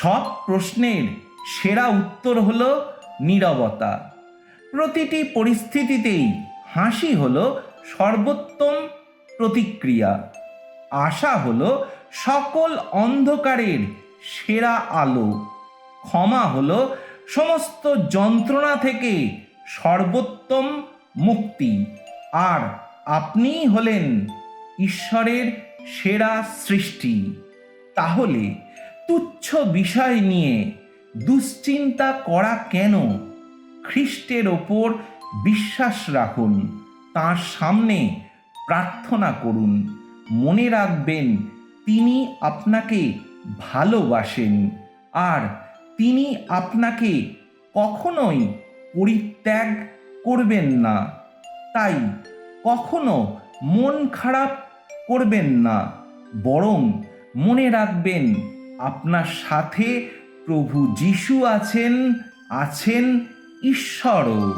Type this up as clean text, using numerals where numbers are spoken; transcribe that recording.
সব প্রশ্নের সেরা উত্তর হলো নীরবতা। প্রতিটি পরিস্থিতিতেই হাসি হলো সর্বোত্তম প্রতিক্রিয়া। আশা হলো সকল অন্ধকারের সেরা আলো। ক্ষমা হলো সমস্ত যন্ত্রণা থেকে সর্বোত্তম মুক্তি। আর আপনিই হলেন ঈশ্বরের সেরা সৃষ্টি। তাহলে তুচ্ছ বিষয় নিয়ে দুশ্চিন্তা করা কেন? খ্রিস্টের ওপর বিশ্বাস রাখুন, তাঁর সামনে প্রার্থনা করুন। মনে রাখবেন, তিনি আপনাকে ভালোবাসেন আর তিনি আপনাকে কখনোই পরিত্যাগ করবেন না। তাই কখনো মন খারাপ করবেন না, বরং মনে রাখবেন আপনার সাথে প্রভু যিশু আছেন ঈশ্বরও।